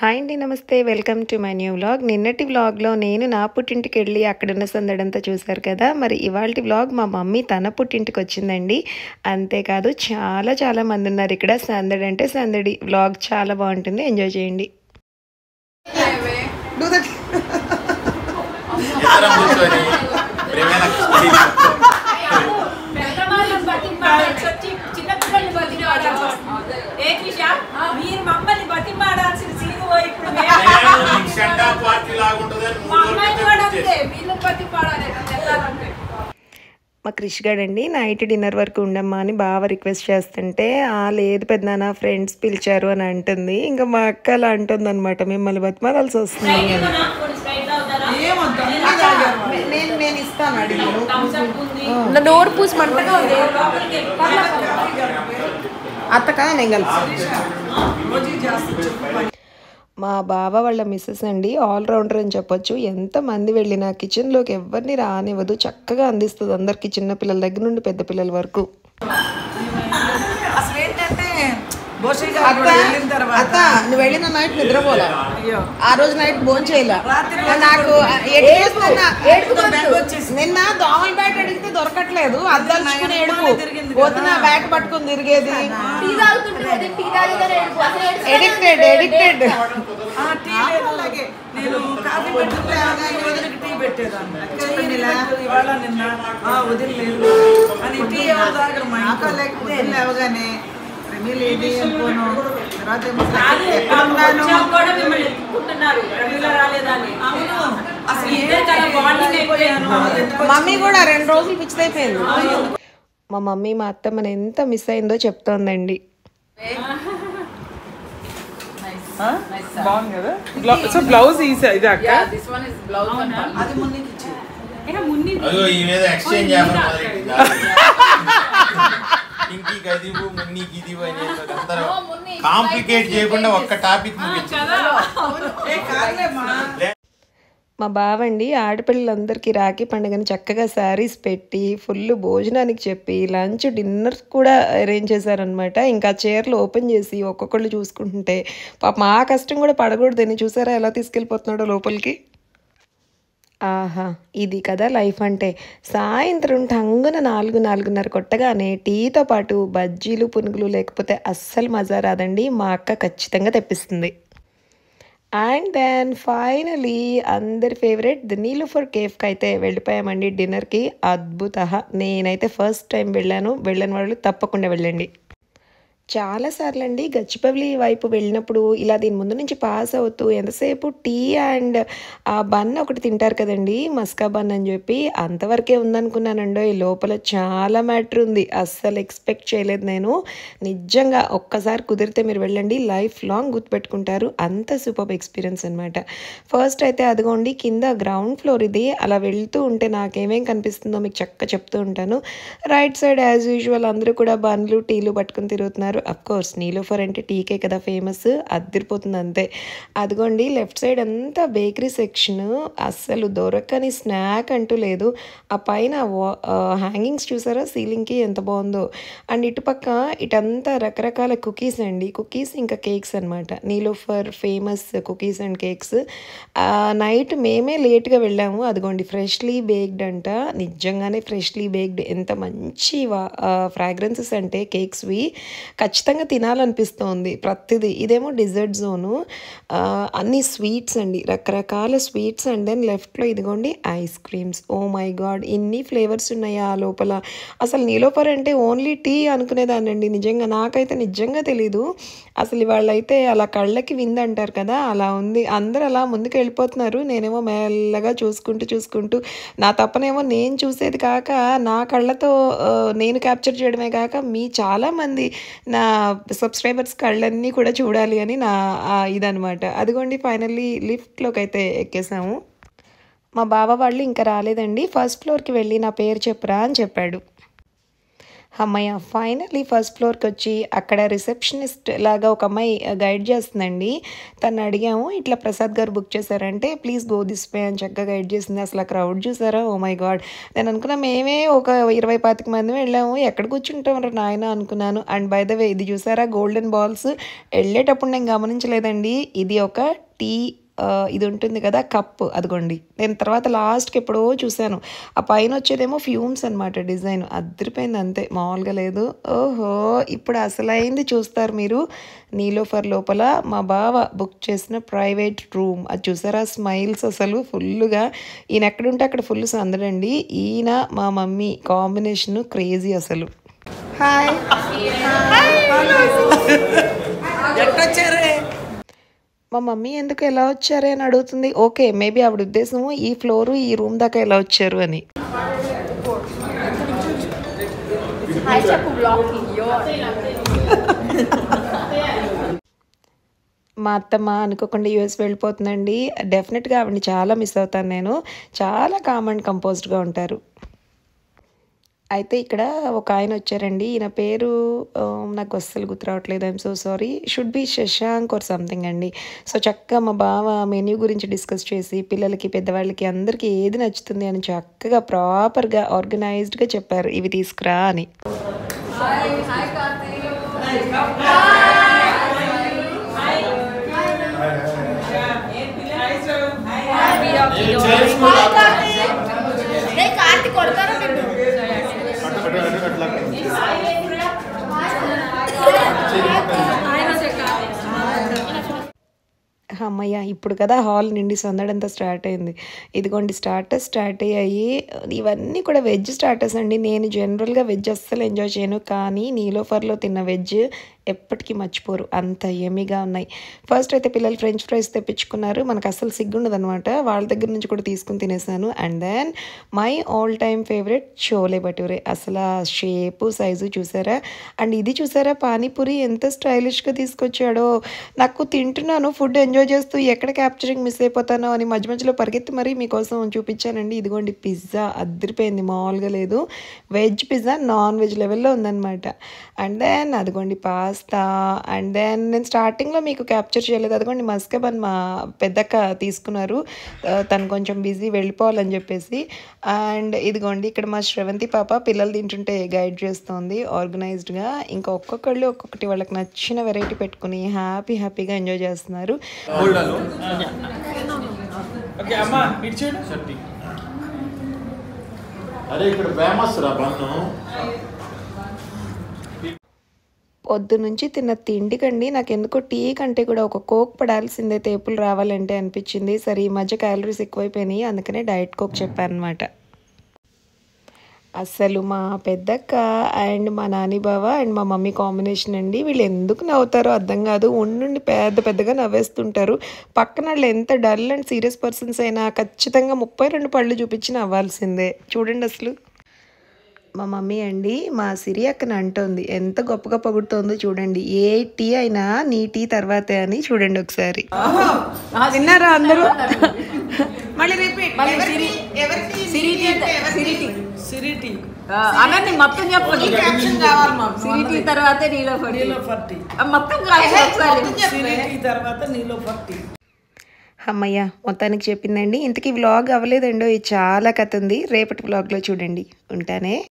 Hi అండి, నమస్తే. Welcome to my new vlog. నిన్నటి వ్లాగ్లో నేను నా పుట్టింటికి వెళ్ళి అక్కడున్న సందడంతా చూశారు కదా. మరి ఇవాళ వ్లాగ్ మా మమ్మీ తన పుట్టింటికి వచ్చిందండి. అంతేకాదు చాలా చాలా మంది ఉన్నారు ఇక్కడ. సందడి అంటే సందడి. వ్లాగ్ చాలా బాగుంటుంది, ఎంజాయ్ చేయండి. మా క్రిష్ గాడండి నైట్ డిన్నర్ వరకు ఉండమ్మా అని బాగా రిక్వెస్ట్ చేస్తుంటే, లేదు పెద్దనాన్న ఫ్రెండ్స్ పిలిచారు అని అంటుంది. ఇంకా మా అక్క అలా అంటుంది అనమాట, మిమ్మల్ని బతిమాలాల్సి వస్తుంది అని. నేను ఇస్తాను, నోరు పూసమంటగా అత్తక నేను కలిసి. మా బావ వాళ్ళ మిస్సెస్ అండి ఆల్రౌండర్ అని చెప్పొచ్చు. ఎంతమంది వెళ్ళినా కిచెన్లోకి ఎవరిని రానివ్వదు, చక్కగా అందిస్తుంది అందరికి, చిన్న పిల్లల దగ్గర నుండి పెద్ద పిల్లల వరకు. అత్త నువ్వు వెళ్ళిన నైట్ నిద్రపోలే, ఆ రోజు నైట్ భోజనం చేయలే. నాకు నిన్న దోమల బ్యాట్ అడిగితే దొరకట్లేదు, అద్దలుచుకుని ఏడుపు పోతున్న బ్యాట్ పట్టుకుని తిరిగేది. Addicted addicted. నేను కాఫీ పెట్టుకుంటే టీ పెట్టేదాన్ని, ఇవాళ నిన్న వదిలేదు అని టీ ఎవరు తాగరు. మా ఇంట్లో లేకపోతే లేవగానే మమ్మీ కూడా 2 రోజులు ఫిక్స్ అయిపోయింది. మా మమ్మీ మా అత్తమ్మని ఎంత మిస్ అయిందో చెప్తోందండి. బాగుంది కదా. సో బ్లౌజ్ ఇది అక్క, అది ముందుకి కాంప్లికేట్ చేయకుండా ఒక్క టాపిక్. మా బావండి ఆడపిల్లలందరికీ రాఖీ పండుగని చక్కగా శారీస్ పెట్టి ఫుల్ భోజనానికి చెప్పి లంచ్ డిన్నర్ కూడా అరేంజ్ చేశారనమాట. ఇంకా చీరలు ఓపెన్ చేసి ఒక్కొక్కళ్ళు చూసుకుంటుంటే పాప మా కష్టం కూడా పడకూడదని చూసారా ఎలా తీసుకెళ్ళిపోతున్నాడో లోపలికి. ఆహా, ఇది కదా లైఫ్ అంటే. సాయంత్రం టంగున 4-4:30 కొట్టగానే టీతో పాటు బజ్జీలు పునుగులు లేకపోతే అస్సలు మజా రాదండి. మా అక్క ఖచ్చితంగా తెప్పిస్తుంది. అండ్ దెన్ ఫైనలీ అందరి ఫేవరెట్ ది నీలూఫర్ కేఫ్కి అయితే వెళ్ళిపోయామండి డిన్నర్కి. అద్భుత. నేనైతే ఫస్ట్ టైం వెళ్ళాను, వెళ్ళని వాళ్ళు తప్పకుండా వెళ్ళండి. చాలాసార్లు అండి గచ్చిబౌలి వైపు వెళ్ళినప్పుడు ఇలా దీని ముందు నుంచి పాస్ అవుతూ ఎంతసేపు టీ అండ్ ఆ బన్ ఒకటి తింటారు కదండి, మస్కా బన్ అని చెప్పి, అంతవరకే ఉందనుకున్నానండో. ఈ లోపల చాలా మ్యాటర్ ఉంది, అస్సలు ఎక్స్పెక్ట్ చేయలేదు నేను. నిజంగా ఒక్కసారి కుదిరితే మీరు వెళ్ళండి, లైఫ్ లాంగ్ గుర్తుపెట్టుకుంటారు. అంత సూపర్ ఎక్స్పీరియన్స్ అనమాట. ఫస్ట్ అయితే అదిగోండి కింద గ్రౌండ్ ఫ్లోర్ ఇది. అలా వెళ్తూ ఉంటే నాకేమేం కనిపిస్తుందో మీకు చెప్తూ ఉంటాను. రైట్ సైడ్ యాజ్ యూజువల్ అందరూ కూడా బన్లు టీలు పట్టుకుని తిరుగుతున్నారు. అఫ్కోర్స్ నీలూఫర్ అంటే టీకే కదా ఫేమస్, అదిరిపోతుంది అంతే. అదిగోండి లెఫ్ట్ సైడ్ అంతా బేకరీ సెక్షన్, అస్సలు దొరకని స్నాక్ అంటూ లేదు. ఆ పైన హ్యాంగింగ్స్ చూసారా సీలింగ్కి, ఎంత బాగుందో. అండ్ ఇటుపక్క ఇటంతా రకరకాల కుకీస్ అండి, కుకీస్ ఇంకా కేక్స్ అనమాట. Niloufer famous cookies and cakes. Night మేమే లేట్గా వెళ్ళాము. అదిగోండి ఫ్రెష్లీ బేక్డ్ అంట, నిజంగానే ఫ్రెష్లీ బేక్డ్. ఎంత మంచి ఫ్రాగ్రెన్సెస్ అంటే కేక్స్వి, ఖచ్చితంగా తినాలనిపిస్తుంది ప్రతిదీ. ఇదేమో డిజర్ట్ జోను, అన్ని స్వీట్స్ అండి, రకరకాల స్వీట్స్. అండ్ దెన్ లెఫ్ట్లో ఇదిగోండి ice creams. Oh my god, ఇన్ని ఫ్లేవర్స్ ఉన్నాయా ఆ లోపల. అసలు నీలూఫర్ అంటే ఓన్లీ టీ అనుకునేదానండి, నిజంగా నాకైతే నిజంగా తెలీదు. అసలు వాళ్ళైతే అలా కళ్ళకి విందంటారు కదా, అలా ఉంది. అందరూ అలా ముందుకు వెళ్ళిపోతున్నారు, నేనేమో మెల్లగా చూసుకుంటూ నా తప్పనేమో నేను చూసేది కాక నా కళ్ళతో నేను క్యాప్చర్ చేయడమే కాక మీ చాలామంది నా సబ్స్క్రైబర్స్ కళ్ళన్నీ కూడా చూడాలి అని నా ఇదనమాట. అదిగోండి ఫైనల్లీ లిఫ్ట్లోకి అయితే ఎక్కేసాము. మా బావ వాళ్ళు ఇంకా రాలేదండి. ఫస్ట్ ఫ్లోర్కి వెళ్ళి నా పేరు చెప్పురా అని చెప్పాడు. అమ్మాయి ఫైనల్లీ ఫస్ట్ ఫ్లోర్కి వచ్చి అక్కడ రిసెప్షనిస్ట్ లాగా ఒక అమ్మాయి గైడ్ చేస్తుందండి. తను అడిగాము, ఇట్లా ప్రసాద్ గారు బుక్ చేశారంటే ప్లీజ్ గో దిస్ వే అని చక్కగా గైడ్ చేసింది. అసలు ఆ క్రౌడ్ చూసారా, ఓ మై గాడ్. నేను అనుకున్నా మేమే ఒక 20-25 మంది వెళ్ళాము, ఎక్కడ కూర్చుంటాం నాయన అనుకున్నాను. అండ్ బై ద వే ఇది చూసారా గోల్డెన్ బాల్స్, వెళ్ళేటప్పుడు నేను గమనించలేదండి. ఇది ఒక టీ ఇది ఉంటుంది కదా కప్, అదిగోండి. నేను తర్వాత లాస్ట్కి ఎప్పుడో చూశాను. ఆ పైన వచ్చేదేమో ఫ్యూమ్స్ అనమాట. డిజైన్ అదిరిపోయింది, అంతే మామూలుగా లేదు. ఓహో, ఇప్పుడు అసలైంది చూస్తారు మీరు. నీలోఫర్ లోపల మా బావ బుక్ చేసిన ప్రైవేట్ రూమ్ అది చూసారా, స్మైల్స్ అసలు ఫుల్గా. ఈయన ఎక్కడుంటే అక్కడ ఫుల్ సందడండి. ఈయన మా మమ్మీ కాంబినేషన్ క్రేజీ అసలు. హాయ్ ఎట్టొచ్చారే? మా మమ్మీ ఎందుకు ఎలా వచ్చారే అని అడుగుతుంది. ఓకే, మేబీ ఆవిడ ఉద్దేశము ఈ ఫ్లోరు ఈ రూమ్ దాకా ఎలా వచ్చారు అని. మా అత్తమ్మ అనుకోకుండా యూఎస్ వెళ్ళిపోతుందండి. డెఫినెట్గా ఆవిడని చాలా మిస్ అవుతాను నేను. చాలా కామ్ అండ్ కంపోజ్డ్గా ఉంటారు. అయితే ఇక్కడ ఒక ఆయన వచ్చారండి. ఈయన పేరు నాకు అస్సలు గుర్తు రావట్లేదు, I'm so sorry. Should be Shashank or something అండి. సో చక్కగా మా బావ మెన్యూ గురించి డిస్కస్ చేసి పిల్లలకి పెద్దవాళ్ళకి అందరికీ ఏది నచ్చుతుంది అని చక్కగా ప్రాపర్గా ఆర్గనైజ్డ్గా చెప్పారు, ఇవి తీసుకురా అని. అమ్మయ్య, ఇప్పుడు కదా హాల్ నిండి సందడంతా స్టార్ట్ అయింది. ఇదిగోండి స్టార్టర్స్ స్టార్ట్ అయ్యాయి. ఇవన్నీ కూడా వెజ్ స్టార్టర్స్ అండి. నేను జనరల్గా వెజ్ అస్సలు ఎంజాయ్ చేయను, కానీ నీలోఫర్లో తిన్న వెజ్ ఎప్పటికీ మర్చిపోరు, అంత యమ్మీగా ఉన్నాయి. ఫస్ట్ అయితే పిల్లలు ఫ్రెంచ్ ఫ్రైస్ తెప్పించుకున్నారు. మనకు అస్సలు సిగ్గుండదు అనమాట, వాళ్ళ దగ్గర నుంచి కూడా తీసుకుని తినేసాను. And then my all time favourite chole bhature. అసలు ఆ షేపు సైజు చూసారా. అండ్ ఇది చూసారా పానీపూరి ఎంత స్టైలిష్గా తీసుకొచ్చాడో. నాకు తింటున్నాను ఫుడ్ ఎంజాయ్ చేస్తూ ఎక్కడ క్యాప్చరింగ్ మిస్ అయిపోతానో అని మధ్య మధ్యలో పరిగెత్తి మరీ మీకోసం చూపించానండి. ఇదిగోండి పిజ్జా అదిరిపోయింది, మామూలుగా లేదు. వెజ్ పిజ్జా నాన్ వెజ్ లెవెల్లో ఉందన్నమాట. అండ్ దెన్ అదిగోండి పాస్తా. అండ్ దెన్ నేను స్టార్టింగ్లో మీకు క్యాప్చర్ చేయలేదు, అదిగోండి మస్కబన్ మా పెద్దక్క తీసుకున్నారు. తను కొంచెం బిజీ వెళ్ళిపోవాలని చెప్పేసి. అండ్ ఇదిగోండి ఇక్కడ మా శ్రవంతి పాప పిల్లలు తింటుంటే గైడ్ చేస్తోంది ఆర్గనైజ్డ్గా. ఇంకా ఒక్కొక్కళ్ళు ఒక్కొక్కటి వాళ్ళకి నచ్చిన వెరైటీ పెట్టుకుని హ్యాపీగా ఎంజాయ్ చేస్తున్నారు. అరే ఇక్కడ ఫేమస్ రా బన్ను. పొద్దు నుంచి తిన్న తిండికండి నాకు ఎందుకో టీ కంటే కూడా ఒక కోక్ పడాల్సిందే తేపులు రావాలంటే అనిపించింది. సరే ఈ మధ్య క్యాలరీస్ ఎక్కువైపోయినాయి, అందుకనే డైట్ కోక్ చెప్పాను అనమాట. అసలు మా పెద్దక్క అండ్ మా నాని బావ అండ్ మా మమ్మీ కాంబినేషన్ అండి. వీళ్ళు ఎందుకు నవ్వుతారో అర్థం కాదు, ఉండి పెద్దగా నవ్వేస్తుంటారు. పక్కన వాళ్ళు ఎంత డల్ అండ్ సీరియస్ పర్సన్స్ అయినా ఖచ్చితంగా 32 పళ్ళు చూపించి నవ్వాల్సిందే. చూడండి అసలు మా మమ్మీ అండి మా సిరి అక్కని అంటోంది, ఎంత గొప్పగా పొగుడుతోందో చూడండి. ఏ టీ అయినా నీ టీ తర్వాతే అని చూడండి ఒకసారి. విన్నారా అందరూ? మళ్ళీ రిపీట్. అనండి మొత్తం చెప్పండి. సిరిటీ తర్వాతే నీలోఫర్ టీ. మొత్తం సిరిటీ తర్వాత నీలోఫర్ టీ. అమ్మయ్య మొత్తానికి చెప్పిందండి. ఇంతకీ వ్లాగ్ అవ్వలేదండో, ఇది చాలా కథ ఉంది. రేపటి వ్లాగ్లో చూడండి. ఉంటానే.